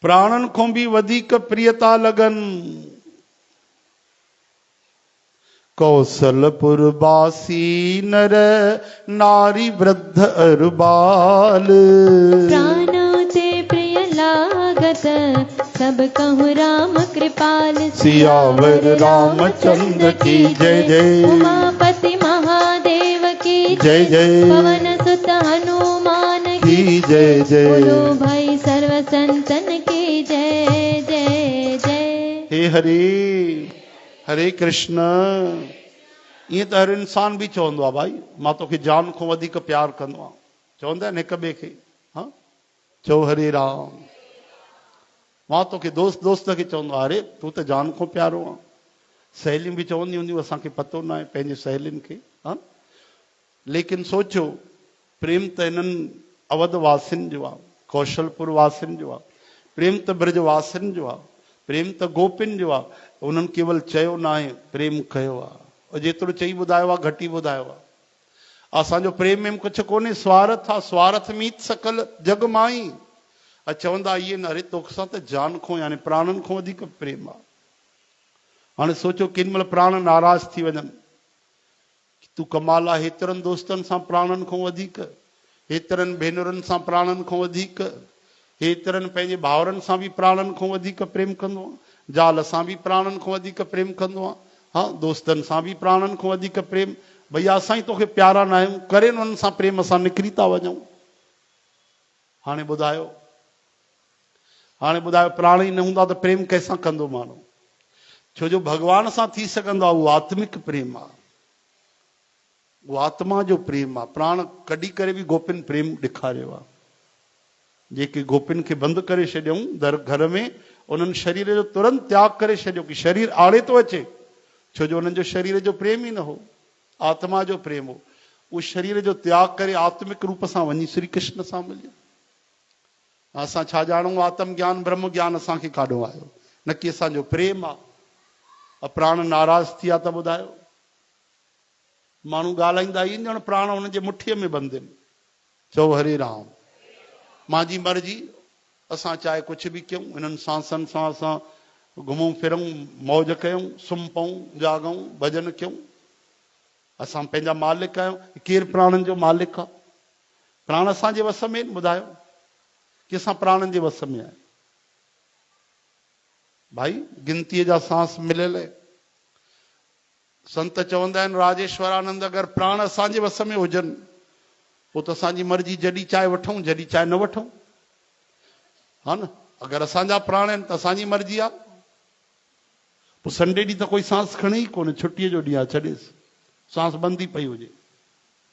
प्राणनि खां बि वधीक प्रियता लॻनि। कौशलपुर बासी नर नारी वृद्ध अर बाल, प्राणों से प्रिय लागत सब कहूँ राम कृपाल। सियावर रामचंद्र की जय जय। उमापति महादेव की जय जय। पवन सुत हनुमान की जय जय। बोलो भाई सर्व संतन की जय जय जय। हे हरे हरे कृष्ण। ईअं त हर इंसान बि चवंदो आहे भाई मां तोखे जान खां वधीक प्यार कंदो आहियां, चवंदा आहिनि हिक ॿिए खे। हा चओ हरे राम। मां तोखे दोस्त दोस्त खे चवंदो आहे अरे तूं त जान खां प्यारो आहे। सहेलियूं बि चवंदियूं हूंदियूं, असांखे पतो न आहे पंहिंजी सहेलियुनि खे। हा लेकिन सोचो प्रेम त हिननि अवध वासियुनि जो आहे, कौशलपुर वासियुनि जो आहे, प्रेम त ब्रज वासियुनि जो आहे, प्रेम त गोपियुनि जो आहे। उन्हनि केवल चयो न आहे, प्रेम कयो आहे। जेतिरो चई ॿुधायो आहे घटि ई ॿुधायो आहे। असांजो प्रेम में कुझु कोन्हे, स्वार्थ आहे। स्वार्थ मीत सकल जग माई। चवंदा इहे न अरे तोखां त जान खां यानी प्राणनि खां वधीक प्रेम आहे। हाणे सोचो केॾी महिल प्राण नाराज़ थी वञनि, तूं कमाल आहे हेतिरनि दोस्तनि सां प्राणनि खां वधीक, हेतिरनि भेनरुनि सां प्राणनि खां वधीक, हेतिरनि पंहिंजे भाउरनि सां बि प्राणनि खां वधीक प्रेम कंदो आहे, ज़ाल सां बि प्राणनि खां वधीक प्रेम कंदो आहे, हाँ दोस्तनि सां बि प्राणनि खां वधीक प्रेम। भैया असां ई तोखे प्यारा न आहियूं, करे उन्हनि सां प्रेम असां निकिरी था वञूं। हाणे ॿुधायो प्राण ई न हूंदा त प्रेम कंहिंसां कंदो माण्हू? छो जो भगवान सां थी सघंदो आहे उहो आत्मिक प्रेम आहे, उहो आत्मा जो प्रेम आहे। प्राण कढी करे बि गोपिन प्रेम ॾेखारियो आहे। जेके गोपिन खे बंदि करे छॾियऊं घर में, उन्हनि शरीर जो तुरंत त्याग करे छॾियो कि शरीर आड़े थो अचे, छो जो उन्हनि जो शरीर जो प्रेम ई न हो, आत्मा जो प्रेम हो। उहो शरीर जो त्याग करे आत्मिक रूप सां वञी श्री कृष्ण सां मिलियो। असां छा ॼाणूं आत्म ज्ञान ब्रह्म ज्ञान असांखे काॾो आयो, न कि असांजो प्रेम आहे। प्राण नाराज़ थी विया त ॿुधायो, माण्हू ॻाल्हाईंदा ई ॼण प्राण हुनजे मुठीअ में बंदि आहिनि। चओ हरे राम, मुंहिंजी मर्जी, असां चाहे कुझु बि कयूं, हिननि सांसनि सां असां घुमूं फिरूं, मौज कयूं, सुम्ह पऊं, जागूं, भॼन कयूं, असां पंहिंजा मालिक आहियूं। केरु प्राणनि जो मालिक आहे? प्राण असांजे वस में आहिनि? ॿुधायो कि असां प्राणनि जे वस में आहियूं? भाई गिनतीअ जा सांस मिलियल आहे। संत चवंदा आहिनि राजेश्वरानंद, अगरि प्राण असांजे वस में हुजनि पोइ त असांजी मर्जी, जॾहिं चाहे वठूं, जॾहिं चाहे न वठूं, हा न। अगरि असांजा प्राण आहिनि त असांजी मर्जी आहे। पोइ संडे ॾींहुं त कोई सांस खणे ई कोन्हे, छुटीअ जो ॾींहुं आहे, छॾेसि, सांस बंदि ई पई हुजे।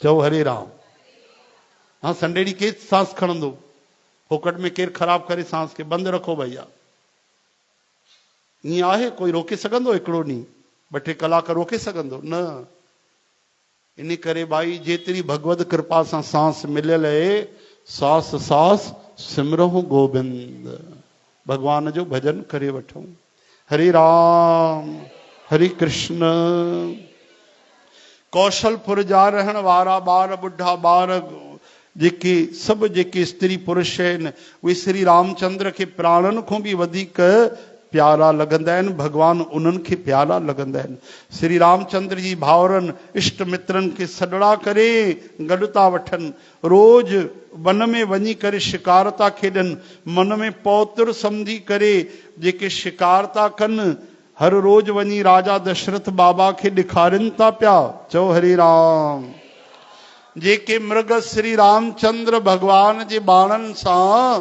चओ हरे राम। हाँ, संडे ॾींहुं केरु सांस खणंदो? फोकट में केरु ख़राबु करे सांस खे? बंदि रखो भैया। ईअं आहे कोई रोके सघंदो? हिकिड़ो ॾींहुं 2-3 कलाक रोके सघंदो? न। इन करे भाई जेतिरी भगवत कृपा सां सांस मिलियल आहे, सांस सांस सिमरऊं गोबिंद, भगवान जो भजन करे वठूं। हरे राम हरे कृष्ण। कौशलपुर जा रहण वारा ॿार, ॿुढा ॿार, जेके सभु जेके स्त्री पुरुष आहिनि, उहे श्री रामचंद्र खे प्राणनि खां बि वधीक प्यारा लॻंदा आहिनि। भगवान उन्हनि खे प्यारा लॻंदा आहिनि। श्री रामचंद्र जी भाउरनि इष्ट मित्रनि खे सॾड़ा करे गॾु था वठनि, रोज वन में वञी करे शिकार था खेॾनि, मन में पौत्र सम्झी करे जेके शिकार था कनि, हर रोज वञी राजा दशरथ बाबा खे ॾेखारनि था पिया। चओ हरे राम। जेके मृग श्री रामचंद्र भगवान जे बाणनि सां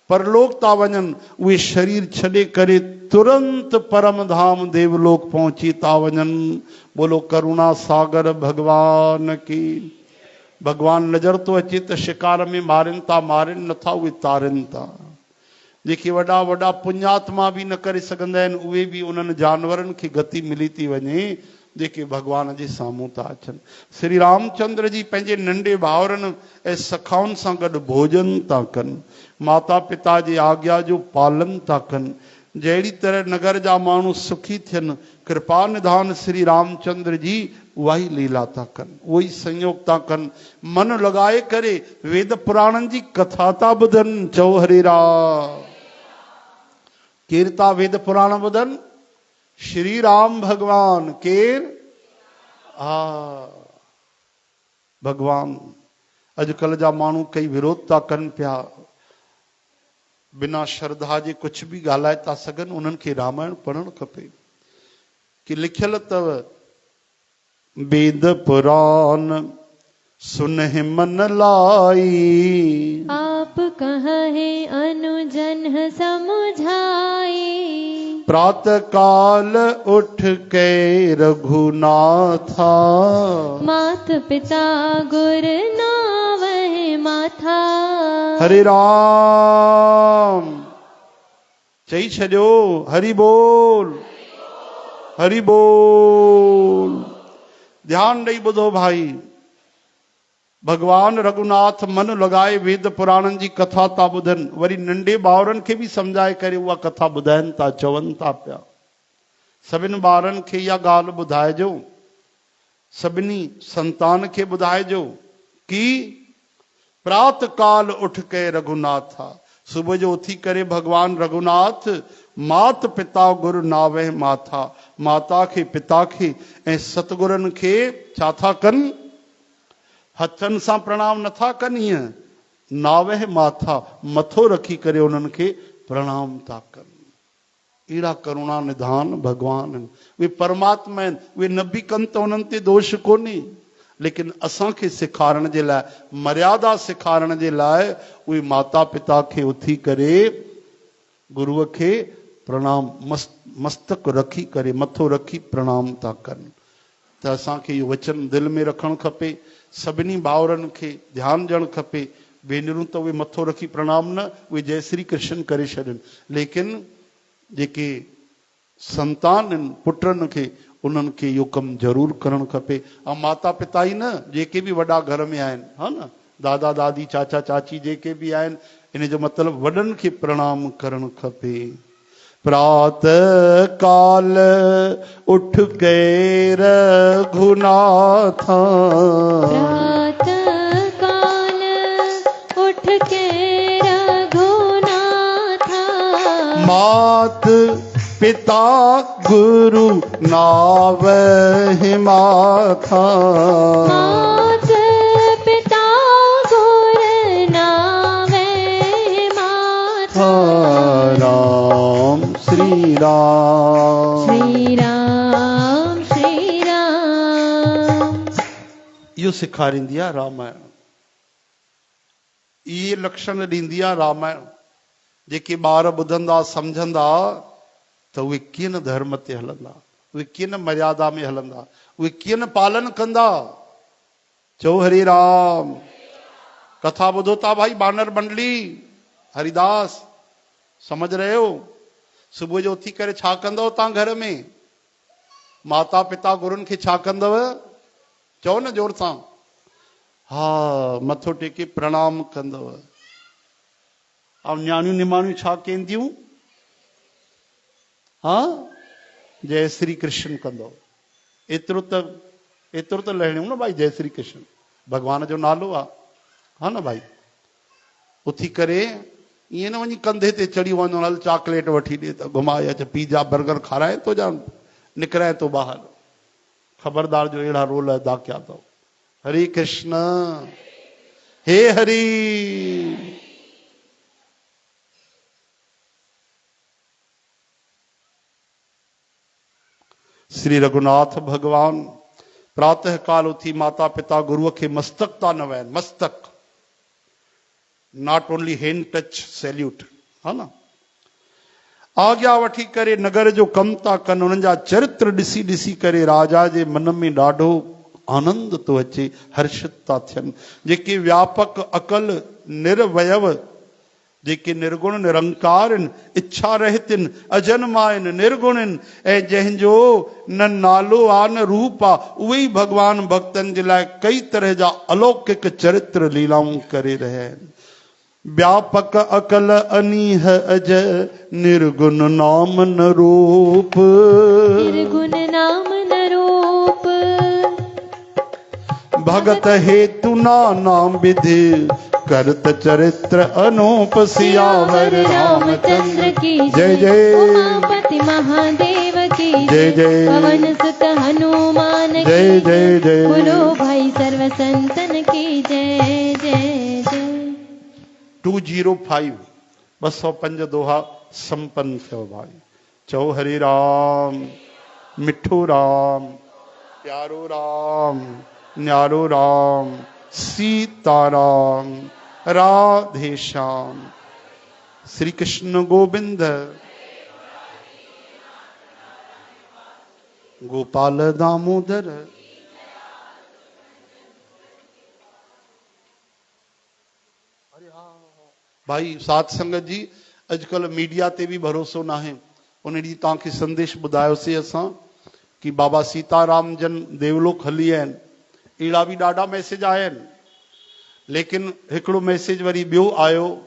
परलोक था वञनि, उहे शरीर छॾे करे तुरंत परम धाम देवलोक पहुची था वञनि। बोलो करुणा सागर भगवान की। भगवान नज़र तो अचे त शिकार में मारनि था, मारनि नथा, उहे तारनि था। जेके वॾा वॾा पुण्यात्मा बि न करे सघंदा आहिनि, उहे बि उन्हनि जानवरनि खे गति मिली थी वञे जेके भगवान जे साम्हूं था अचनि। श्री रामचंद्र जी पंहिंजे नंढे भाउरनि ऐं सखाउनि सां गॾु भोजन था कनि, माता पिता जी आज्ञा जो पालन था कनि। जहिड़ी तरह नगर जा माण्हू सुखी थियनि, कृपा निधान श्री रामचंद्र जी उहा ई लीला था कनि, उहो ई संयोग था कनि। मन लॻाए करे वेद पुराणनि जी कथा था ॿुधनि। चओ हरे राम। केरु था वेद पुराण ॿुधनि? श्री राम भगवान। केरु? भगवान। अॼुकल्ह जा माण्हू कई विरोध था कनि पिया, बिना श्रद्धा जे कुछ भी ॻाल्हाए था सघनि। उन्हनि खे रामायण पढ़णु खपे कि लिखियल अथव, वेद पुराण सुनहि मन लाई, आप कहे अनुजन समुझाई। प्रातः काल उठ के रघुनाथा, मात पिता गुर नावहि माथा। हरे राम। चई छॾियो हरि बोल, हरि बोल। ध्यान ॾेई ॿुधो भाई। भगवान रघुनाथ मन लॻाए वेद पुराणनि जी कथा था ॿुधनि, वरी नंढे ॿारनि खे बि सम्झाए करे उहा कथा ॿुधाइनि था, चवनि था पिया। सभिनी ॿारनि खे इहा ॻाल्हि ॿुधाइजो, सभिनी संतान खे ॿुधाइजो कि प्रात काल उठ के रघुनाथ। सुबुह जो उथी करे भगवान रघुनाथ मात पिता गुरु नावे माथा, माता खे पिता खे ऐं सतगुरनि खे छा था कनि? हथनि सां प्रणाम नथा कनि, नावे माथा मथो रखी करे उन्हनि खे प्रणाम था कनि। अहिड़ा करुणा निधान भगवान आहिनि, उहे परमात्मा आहिनि। उहे न बि कनि त उन्हनि ते दोष कोन्हे, लेकिन असांखे सेखारण जे लाइ, मर्यादा सेखारण जे लाइ उहे माता पिता खे उथी करे गुरुअ खे प्रणाम मस्तक रखी करे मथो रखी प्रणाम था कनि। त असांखे इहो वचन दिलि में रखणु खपे, सभिनी भाउरनि खे ध्यानु ॾियणु खपे। भेनरूं त उहे मथो रखी प्रणाम न, उहे जय श्री कृष्ण करे छॾनि, लेकिन जेके संतान आहिनि पुटनि खे, उन्हनि खे इहो कमु ज़रूरु करणु खपे। ऐं माता पिता ई न, जेके बि वॾा घर में आहिनि, हा न, दादा दादी चाचा चाची जेके बि आहिनि, इन जो मतिलबु वॾनि खे प्रणाम करणु खपे। प्रातः काल उठ के रघुनाथा, प्रातः काल उठ के रघुनाथा, मात पिता गुरु नावहि माथा, मात पिता गुरु नावे माथा, राम श्री राम श्री राम श्री राम। इहो सेखारींदी आहे रामायण, इहे लक्षण ॾींदी आहे रामायण। जेके ॿार ॿुधंदा सम्झंदा त उहे कीअं न धर्म ते हलंदा, उहे कीअं न मर्यादा में हलंदा, उहे कीअं न पालन कंदा। चओ हरे राम। कथा ॿुधो था भाई, बानर मंडली हरिदास, समझ रहे हो? सुबुह जो उथी करे छा कंदव तव्हां घर में? माता पिता गुरुनि खे छा कंदव? चओ न जोर सां। हा, मथो टेके प्रणाम कंदव। ऐं न्याणियूं निमाणियूं छा कंदियूं? हा, जय श्री कृष्ण कंदव। एतिरो त लहणियूं न भाई, जय श्री कृष्ण भगवान जो नालो आहे, हा न भाई। उथी करे ईअं न वञी कंधे ते चढ़ी वञो, हल चॉकलेट वठी ॾे त घुमाए अच, पिज़्ज़ा बर्गर खाराए थो जान, निकिराए थो ॿाहिरि। ख़बरदार जो अहिड़ा रोल अदा कया अथव। हरे कृष्ण, हे हरि। श्री रघुनाथ भगवान प्रातः काल उथी माता पिता गुरुअ खे मस्तक था नवाइनि, मस्तक, not only hand touch salute, हा न। आज्ञा वठी करे नगर जो कम था कनि, उन्हनि जा चरित्र ॾिसी ॾिसी करे राजा जे मन में ॾाढो आनंद थो अचे, हर्षित था थियनि। जेके व्यापक अकल निर्वयव, जेके निर्गुण निरंकार आहिनि, इच्छा रहित आहिनि, अजन्मा आहिनि, निर्गुण आहिनि, ऐं जंहिंजो न नालो आहे न रूप आहे, उहे ई भगवान भक्तनि जे लाइ कई तरह जा अलौकिक चरित्र लीलाऊं करे रहिया आहिनि। व्यापक अकल अनीह अज, निर्गुण नाम न रूप, निर्गुण नाम न रूप, भगत हेतु नाना विधि, करत चरित्र अनूप। सियावर रामचंद्र की जय जय, उमापति महादेव की जय जय, पवन सुत हनुमान की जय जय जय, बोलो भाई सर्व संतन की जय जय जय। 205 205 दोहा संपन्न थियो भाई। चओ हरे राम। मिठो राम, प्यारो राम, न्यारो राम, सीताराम, राधे श्याम। श्री कृष्ण गोविंद, गोपाल दामोदर। भाई साथ संगत जी, अजकल मीडिया ते भी भरोसो ना है। उन ॾींहुं तव्हांखे संदेश ॿुधायोसीं असां कि बाबा सीताराम जन देवलोक हली आहिनि। अहिड़ा बि ॾाढा मैसेज आया आहिनि, लेकिन हिकिड़ो मैसेज वरी ॿियो आयो,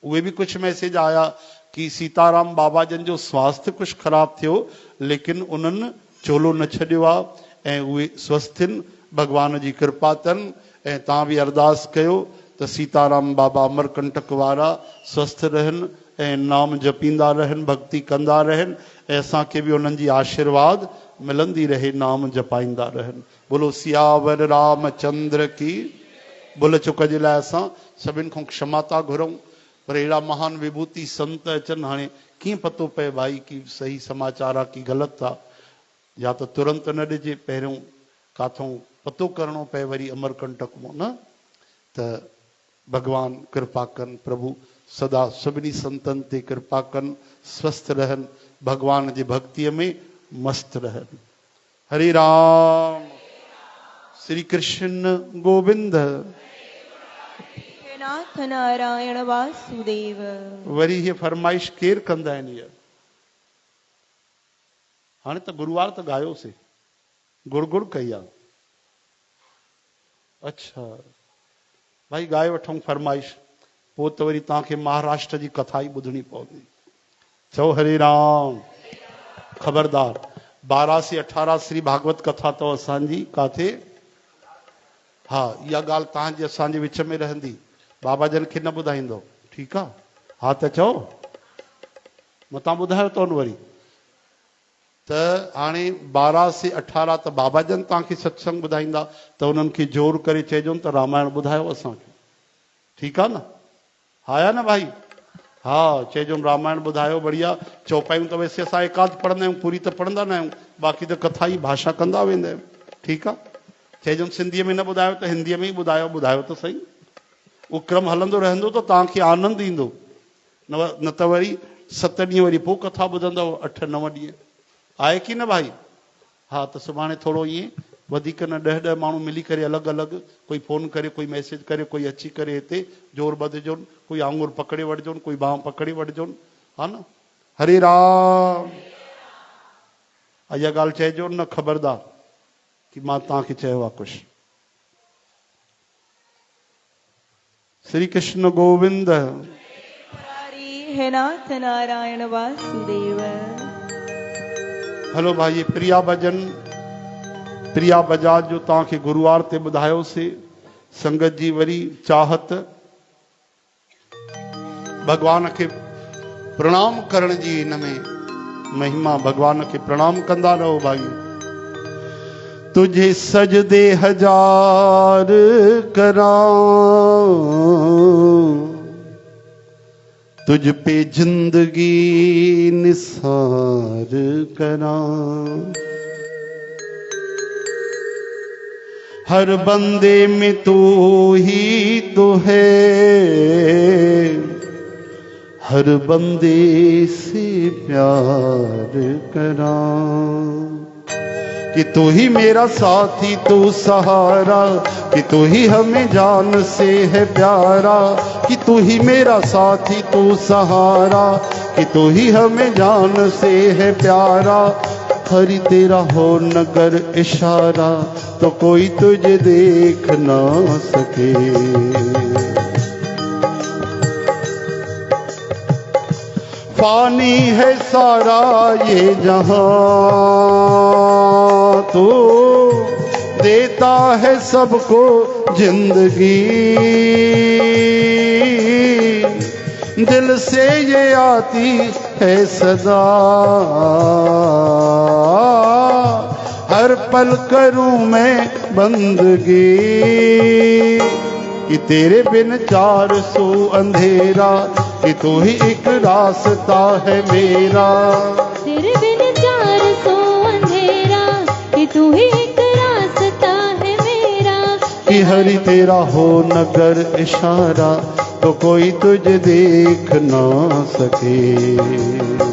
उहे भी कुछ मैसेज आया कि सीताराम बाबा जन जो स्वास्थ्य कुछ ख़राब थियो, लेकिन उन्हनि चोलो न छॾियो आहे ऐं उहे स्वस्थ आहिनि, भगवान जी कृपा अथनि। ऐं तव्हां बि अरदास कयो तो सीताराम बाबा अमरकंटक वारा स्वस्थ रहन ऐं नाम जपींदा रहन, भक्ति कंदा रहन ऐं असांखे बि उन्हनि जी आशीर्वाद मिलंदी रहे, नाम जपाईंदा रहन। बोलो सियावर रामचंद्र की। भुल चुक जे लाइ असां सभिनि खां क्षमा था घुरूं, पर अहिड़ा महान विभूति संत अचनि, हाणे कीअं पतो पए भाई की सही समाचार आहे की ग़लति आहे, या त तुरंत न ॾिजे, पहिरियों काथों पतो करणो पए वरी अमरकंटक मां न। त भगवान कृपा कनि, प्रभु सदा सभिनी संतनि ते कृपा कनि, स्वस्थ रहनि, भगवान जी भक्तिअ में मस्त रहनि। हरे राम। श्री कृष्ण गोविंद। हे नाथ नारायण वासुदेव। वरी ये फरमाइश केर कंदा आहिनि हीअ? हाणे त गुरुवार त गायोसीं, गुड़ गुड़ कई आहे। अच्छा भाई गाए वठूं फरमाइश, पोइ त वरी तव्हांखे महाराष्ट्र जी कथा ई ॿुधणी पवंदी। चओ हरे राम। ख़बरदार 12 से 18 श्री भागवत कथा अथव असांजी काथे। हा इहा ॻाल्हि तव्हांजी असांजे विच में रहंदी, बाबा जन खे न ॿुधाईंदो, ठीकु आहे? हा त चओ, मतां ॿुधायो अथव वरी त हाणे 12 से 18 त बाबा जन तव्हांखे सत्संग ॿुधाईंदा, त उन्हनि खे जोर करे चइजो त रामायण ॿुधायो असांखे, ठीकु आहे न? हा या न भाई? हा चइजो रामायण ॿुधायो, बढ़िया। चौपाइयूं त वैसे असां एकाध पढ़ंदा आहियूं, पूरी त पढ़ंदा न आहियूं, बाक़ी त कथा ई भाषा कंदा वेंदा आहियूं, ठीकु आहे? चइजो सिंधीअ में न ॿुधायो त हिंदीअ में ई ॿुधायो, ॿुधायो त सही। उहो क्रम हलंदो रहंदो त तव्हांखे आनंद ईंदो, न त वरी 7 ॾींहं वरी पोइ कथा ॿुधंदव, 8-9 ॾींहं, आहे की न भाई? हा त सुभाणे थोरो ईअं वधीक न 10-10 माण्हू मिली करे अलॻि अलॻि, कोई फोन करे, कोई मैसेज करे, कोई अची करे हिते जोर ॿधजो, कोई आंगुर पकड़े वठिजो, कोई बांह पकड़े वठिजो, हा न? हरे राम। इहा ॻाल्हि चइजो न, ख़बरदार कि मां तव्हांखे चयो आहे कुझु। श्री कृष्ण गोविंद। हे नाथ नारायण वासुदेव। हलो भाई, प्रिया भजन, प्रिया बजाज जो तव्हांखे गुरुवार ते ॿुधायोसीं। संगत जी वरी चाहत भगवान खे प्रणाम करण जी, हिन में महिमा, भगवान खे प्रणाम कंदा रहो भाई। तुझे सजदे 1000 करां, तुझ पे जिंदगी निसार करां, हर बंदे में तू ही तो है, हर बंदे से प्यार करां, कि तू ही मेरा साथी, तू सहारा, कि तू ही हमें जान से है प्यारा, कि तू ही मेरा साथी, तू सहारा, कि तू ही हमें जान से है प्यारा, हरि तेरा हो नगर इशारा, तो कोई तुझे देख ना सके, फानी है सारा ये जहां, तो देता है सबको जिंदगी, दिल से ये आती है सदा, हर पल करूं मैं बंदगी, कि तेरे बिन 400 अंधेरा, कि तू ही एक रास्ता है मेरा, तेरे बिन 400 अंधेरा, कि तू ही एक रास्ता है मेरा, कि हरि तेरा हो नगर इशारा, तो कोई तुझे देख ना सके।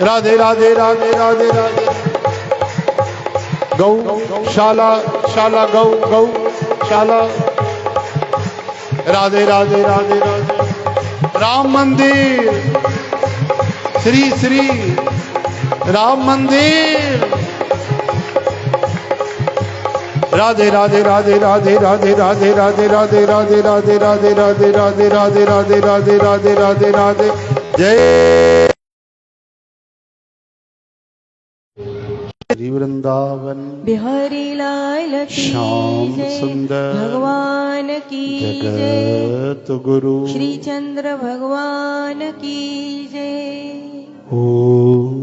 राधे राधे राधे राधे राधे। गौ शाला शाला गौ गौ शाला। राधे राधे राधे राधे। राम मंदिर श्री श्री राम मंदिर। राधे राधे राधे राधे राधे राधे राधे राधे राधे राधे राधे राधे राधे राधे राधे राधे राधे राधे राधे। जय श्री वृंदावन बिहारी लाल की श्याम जय, सुंदर भगवान की जय, जगत गुरु श्री चंद्र भगवान की जय। ओम।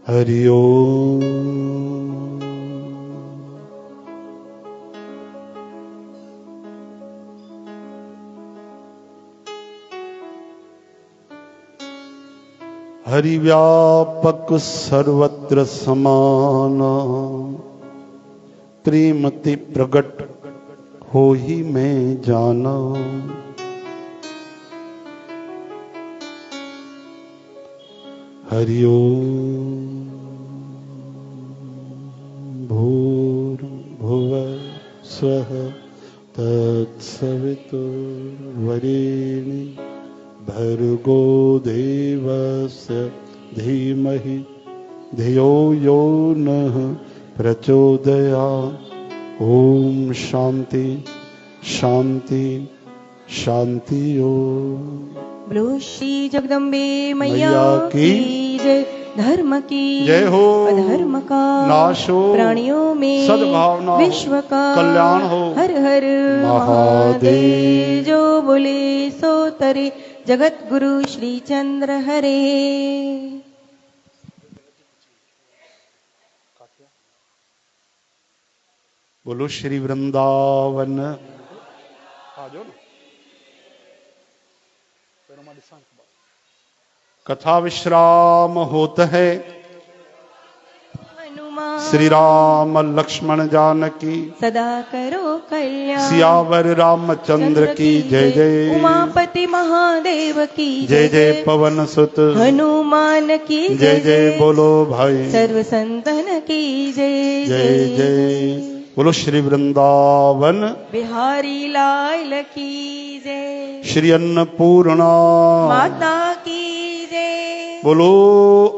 हरि ओम। हरि व्यापक सर्वत्र समाना, प्रेमति प्रगट हो ही मैं जाना। हरि ओम। भूर्भुवः स्वः तत्सवितुर्वरेण्यं भर्गो देवस्य धीमहि धियो यो नः प्रचोदयात्। ओम शांति शांति शांति। ओम। बोलो श्री जगदम्बे मैया की जय। धर्म की जय हो। अधर्म का नाश हो। प्राणियों में सद्भावना विश्व का कल्याण हो। हर हर महादेव। जो बोले सो तरे जगत गुरु श्री चंद्र हरे। बोलो श्री वृंदावन। कथा विश्राम होता है। श्री राम लक्ष्मण जानकी सदा करो कल्याण। सियावर रामचंद्र की जय जय। उमापति महादेव की जय जय। पवन सुत हनुमान की जय जय। बोलो भाई सर्व संतन की जय जय जय। बोलो श्री वृंदावन बिहारी लाल की जय। श्री अन्नपूर्णा माता की जय। बोलो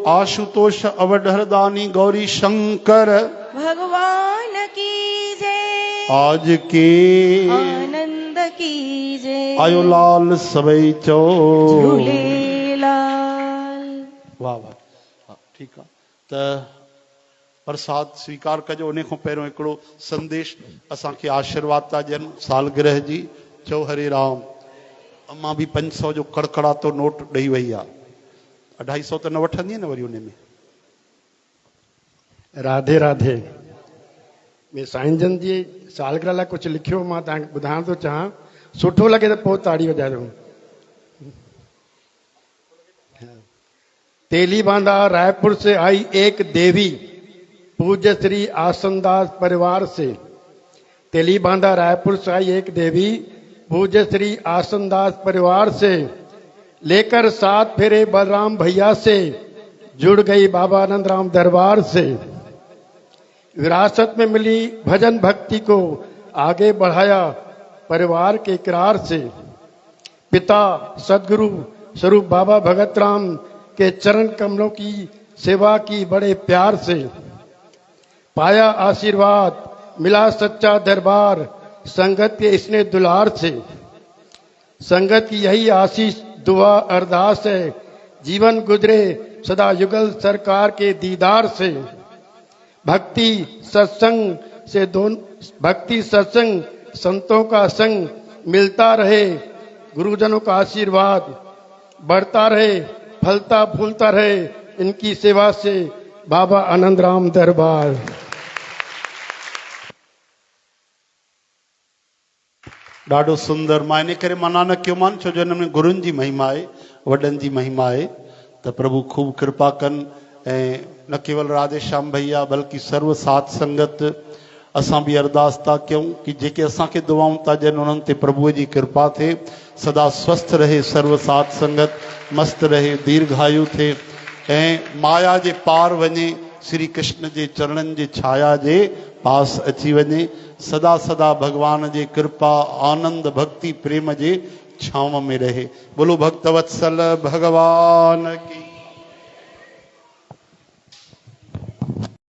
आशुतोष अवधरदानी गौरी शंकर भगवान की जय। आज के आनंद की जय। आयो लाल सबई चो झूलेलाल। वाह वाह। हाँ, ठीक है। त प्रसाद स्वीकार कजो। उन खां पहिरियों हिकिड़ो संदेश असांखे आशीर्वाद था ॾियनि सालगिरह जी। चओ हरे राम। अम्मा बि 500 जो कड़कड़ातो नोट ॾेई वई आहे। 250 त न वठंदी न वरी उन में। राधे राधे। मैं साईं जन जी सालगिरह लाइ कुझु लिखियो, मां तव्हांखे ॿुधाइण थो चाहियां। सुठो लॻे त पोइ ताड़ी वॼाइजो। तेली बांधा रायपुर से आई एक देवी पूज्य श्री आसनदास परिवार से। तेली बांधा रायपुर से आई एक देवी पूज्य श्री आसनदास परिवार से, लेकर 7 फेरे बलराम भैया से, जुड़ गई बाबा आनंद राम दरबार से। विरासत में मिली भजन भक्ति को आगे बढ़ाया परिवार के इकरार से। पिता सदगुरु स्वरूप बाबा भगत राम के चरण कमलों की सेवा की बड़े प्यार से। पाया आशीर्वाद मिला सच्चा दरबार संगत के इसने दुलार से। संगत की यही आशीष दुआ अरदास है, जीवन गुजरे सदा युगल सरकार के दीदार से। भक्ति सत्संग संतों का संग मिलता रहे, गुरुजनों का आशीर्वाद बढ़ता रहे, फलता फूलता रहे इनकी सेवा से। बाबा आनंद राम दरबार। ॾाढो सुंदर। मां इन करे मना न कयो मान, छो जो हिन में गुरुनि जी महिमा आहे, वॾनि जी महिमा आहे। त प्रभु खूब कृपा कनि। ऐं न केवल राधे श्याम भैया बल्कि सर्व साथ संगत असां भी अरदास था क्यों कि जेके असांखे दुआऊं था ॾियनि उन्हनि ते प्रभुअ जी कृपा थे, सदा स्वस्थ रहे, सर्व साथ संगत मस्त रहे, दीर्घायु थे ऐं माया जे पार वञे, श्री कृष्ण जे चरणनि जे छाया जे पास अची वञे, सदा सदा भगवान जे कृपा आनंद भक्ति प्रेम जे छांव में रहे। बोलो भक्तवत्सल भगवान की।